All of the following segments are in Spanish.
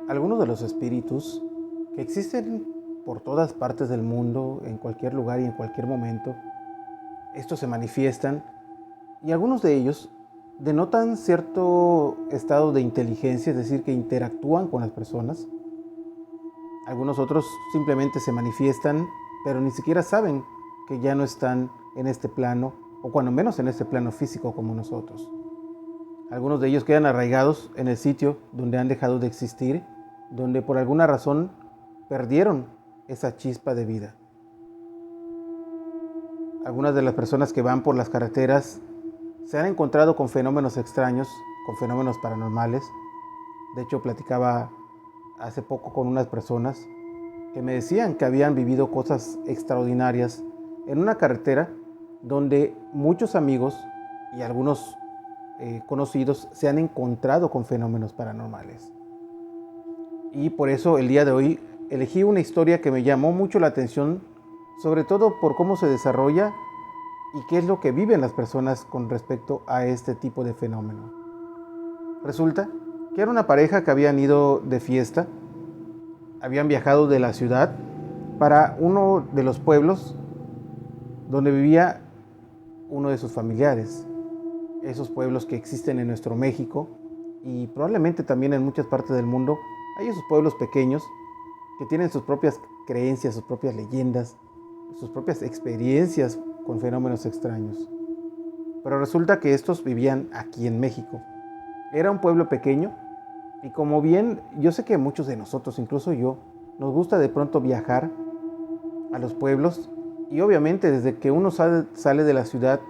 Algunos de los espíritus que existen por todas partes del mundo, en cualquier lugar y en cualquier momento, estos se manifiestan y algunos de ellos denotan cierto estado de inteligencia, es decir, que interactúan con las personas. Algunos otros simplemente se manifiestan, pero ni siquiera saben que ya no están en este plano, o cuando menos en este plano físico como nosotros. Algunos de ellos quedan arraigados en el sitio donde han dejado de existir, donde por alguna razón perdieron esa chispa de vida. Algunas de las personas que van por las carreteras se han encontrado con fenómenos extraños, con fenómenos paranormales. De hecho, platicaba hace poco con unas personas que me decían que habían vivido cosas extraordinarias en una carretera donde muchos amigos y algunos conocidos se han encontrado con fenómenos paranormales. Y por eso el día de hoy elegí una historia que me llamó mucho la atención, sobre todo por cómo se desarrolla y qué es lo que viven las personas con respecto a este tipo de fenómeno. Resulta que era una pareja que habían ido de fiesta, habían viajado de la ciudad para uno de los pueblos donde vivía uno de sus familiares. Esos pueblos que existen en nuestro México y probablemente también en muchas partes del mundo, hay esos pueblos pequeños que tienen sus propias creencias, sus propias leyendas, sus propias experiencias con fenómenos extraños. Pero resulta que estos vivían aquí en México. Era un pueblo pequeño y como bien yo sé que muchos de nosotros, incluso yo, nos gusta de pronto viajar a los pueblos y obviamente desde que uno sale de la ciudad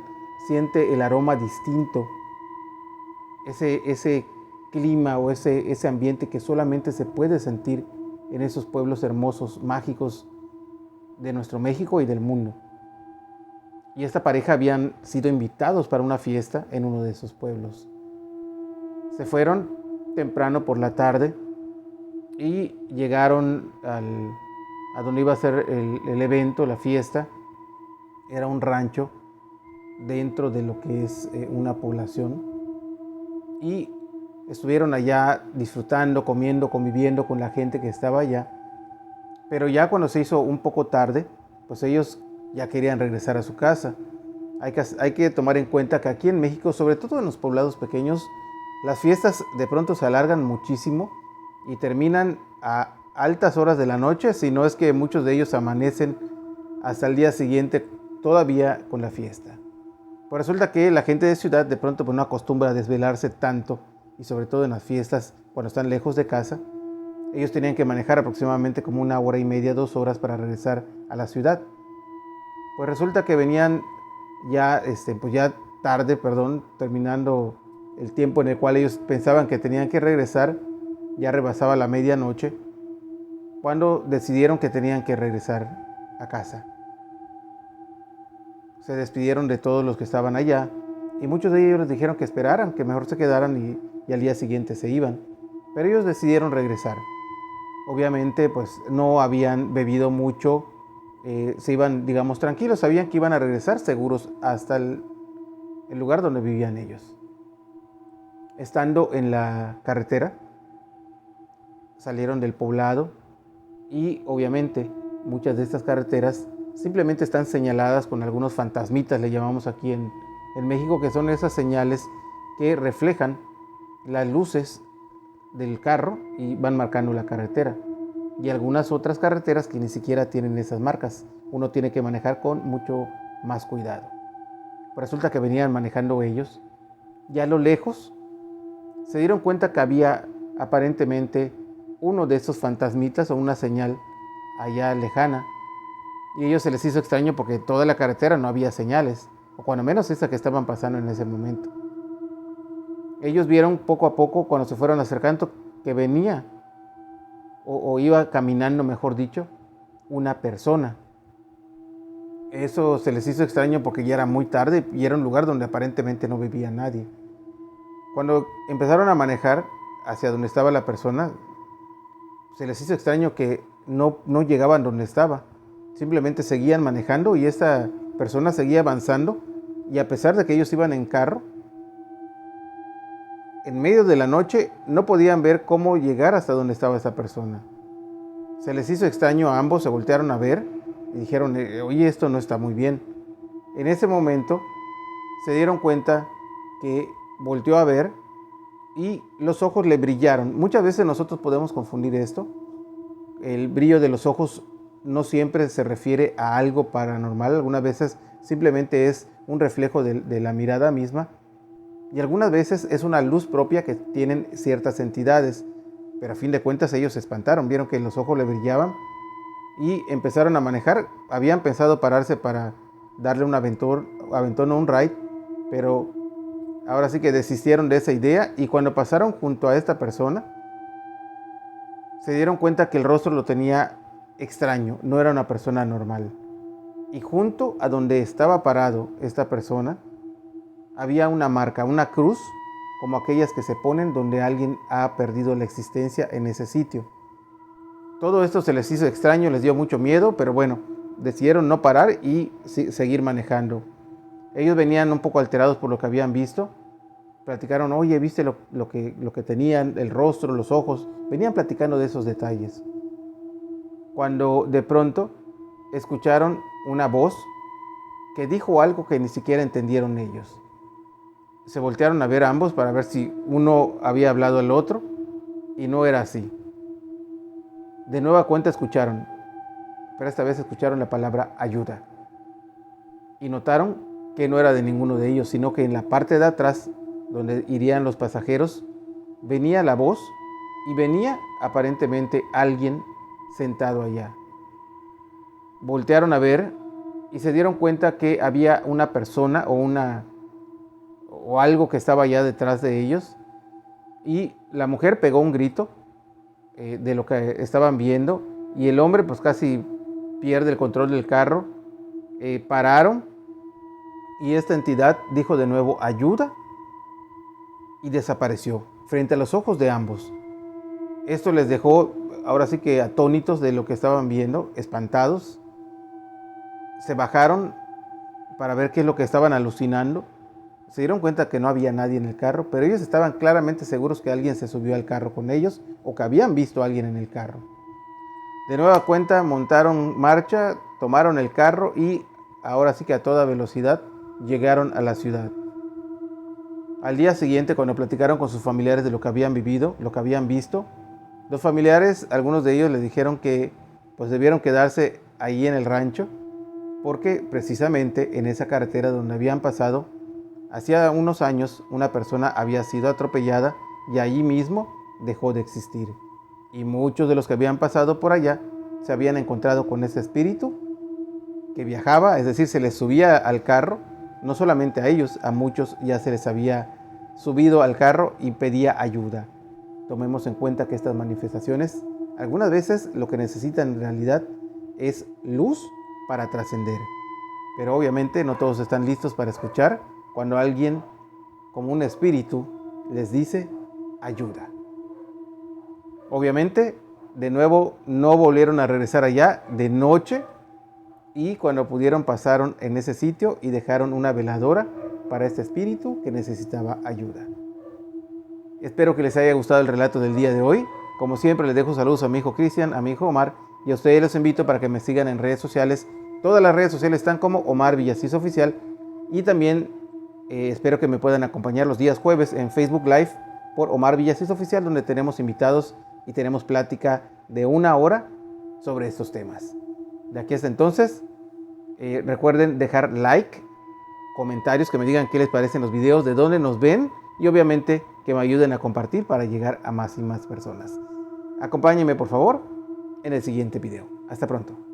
siente el aroma distinto, ese clima o ese ambiente que solamente se puede sentir en esos pueblos hermosos, mágicos de nuestro México y del mundo. Y esta pareja habían sido invitados para una fiesta en uno de esos pueblos. Se fueron temprano por la tarde y llegaron a donde iba a ser el evento, la fiesta. Era un rancho dentro de lo que es una población. Y estuvieron allá disfrutando, comiendo, conviviendo con la gente que estaba allá. Pero ya cuando se hizo un poco tarde, pues ellos ya querían regresar a su casa. Hay que tomar en cuenta que aquí en México, sobre todo en los poblados pequeños, las fiestas de pronto se alargan muchísimo y terminan a altas horas de la noche, si no es que muchos de ellos amanecen hasta el día siguiente todavía con la fiesta. Pues resulta que la gente de ciudad de pronto pues no acostumbra a desvelarse tanto y sobre todo en las fiestas cuando están lejos de casa. Ellos tenían que manejar aproximadamente como 1 hora y media, 2 horas para regresar a la ciudad. Pues resulta que venían ya, ya tarde, terminando el tiempo en el cual ellos pensaban que tenían que regresar, ya rebasaba la medianoche, cuando decidieron que tenían que regresar a casa. Se despidieron de todos los que estaban allá y muchos de ellos les dijeron que esperaran, que mejor se quedaran y al día siguiente se iban. Pero ellos decidieron regresar. Obviamente pues no habían bebido mucho, se iban digamos tranquilos, sabían que iban a regresar seguros hasta el lugar donde vivían ellos. Estando en la carretera, salieron del poblado y obviamente muchas de estas carreteras simplemente están señaladas con algunos fantasmitas, le llamamos aquí en México, que son esas señales que reflejan las luces del carro y van marcando la carretera. Y algunas otras carreteras que ni siquiera tienen esas marcas. Uno tiene que manejar con mucho más cuidado. Pues resulta que venían manejando ellos y a lo lejos se dieron cuenta que había aparentemente uno de esos fantasmitas o una señal allá lejana. Y a ellos se les hizo extraño porque toda la carretera no había señales, o cuando menos esa que estaban pasando en ese momento. Ellos vieron poco a poco, cuando se fueron acercando, que venía, o iba caminando, mejor dicho, una persona. Eso se les hizo extraño porque ya era muy tarde y era un lugar donde aparentemente no vivía nadie. Cuando empezaron a manejar hacia donde estaba la persona, se les hizo extraño que no llegaban donde estaba. Simplemente seguían manejando y esta persona seguía avanzando y a pesar de que ellos iban en carro, en medio de la noche no podían ver cómo llegar hasta donde estaba esa persona. Se les hizo extraño a ambos, se voltearon a ver y dijeron, oye, esto no está muy bien. En ese momento se dieron cuenta que volteó a ver y los ojos le brillaron. Muchas veces nosotros podemos confundir esto. El brillo de los ojos no siempre se refiere a algo paranormal, algunas veces simplemente es un reflejo de la mirada misma y algunas veces es una luz propia que tienen ciertas entidades, pero a fin de cuentas ellos se espantaron, vieron que los ojos le brillaban y empezaron a manejar. Habían pensado pararse para darle un aventón o un ride, pero ahora sí que desistieron de esa idea y cuando pasaron junto a esta persona se dieron cuenta que el rostro lo tenía extraño, no era una persona normal. Y junto a donde estaba parado esta persona había una marca, una cruz, como aquellas que se ponen donde alguien ha perdido la existencia en ese sitio. Todo esto se les hizo extraño, les dio mucho miedo, pero bueno, decidieron no parar y seguir manejando. Ellos venían un poco alterados por lo que habían visto. Platicaron, oye, ¿viste lo que tenían, el rostro, los ojos? Venían platicando de esos detalles. Cuando de pronto escucharon una voz que dijo algo que ni siquiera entendieron ellos. Se voltearon a ver a ambos para ver si uno había hablado al otro y no era así. De nueva cuenta escucharon, pero esta vez escucharon la palabra ayuda. Y notaron que no era de ninguno de ellos, sino que en la parte de atrás, donde irían los pasajeros, venía la voz y venía aparentemente alguien sentado allá. Voltearon a ver y se dieron cuenta que había una persona o algo que estaba allá detrás de ellos y la mujer pegó un grito de lo que estaban viendo y el hombre pues casi pierde el control del carro. Pararon y esta entidad dijo de nuevo ayuda y desapareció frente a los ojos de ambos. Esto les dejó ahora sí que atónitos de lo que estaban viendo, espantados. Se bajaron para ver qué es lo que estaban alucinando. Se dieron cuenta que no había nadie en el carro, pero ellos estaban claramente seguros que alguien se subió al carro con ellos o que habían visto a alguien en el carro. De nueva cuenta montaron marcha, tomaron el carro y ahora sí que a toda velocidad llegaron a la ciudad. Al día siguiente, cuando platicaron con sus familiares de lo que habían vivido, lo que habían visto, los familiares, algunos de ellos les dijeron que pues debieron quedarse ahí en el rancho porque precisamente en esa carretera donde habían pasado, hacía unos años una persona había sido atropellada y allí mismo dejó de existir. Y muchos de los que habían pasado por allá se habían encontrado con ese espíritu que viajaba, es decir, se les subía al carro, no solamente a ellos, a muchos ya se les había subido al carro y pedía ayuda. Tomemos en cuenta que estas manifestaciones, algunas veces lo que necesitan en realidad es luz para trascender. Pero obviamente no todos están listos para escuchar cuando alguien, como un espíritu, les dice ayuda. Obviamente, de nuevo, no volvieron a regresar allá de noche y cuando pudieron pasaron en ese sitio y dejaron una veladora para este espíritu que necesitaba ayuda. Espero que les haya gustado el relato del día de hoy. Como siempre, les dejo saludos a mi hijo Cristian, a mi hijo Omar y a ustedes los invito para que me sigan en redes sociales. Todas las redes sociales están como Omar Villasís Oficial y también espero que me puedan acompañar los días jueves en Facebook Live por Omar Villasís Oficial, donde tenemos invitados y tenemos plática de 1 hora sobre estos temas. De aquí hasta entonces, recuerden dejar like, comentarios que me digan qué les parecen los videos, de dónde nos ven y obviamente que me ayuden a compartir para llegar a más y más personas. Acompáñenme por favor en el siguiente video. Hasta pronto.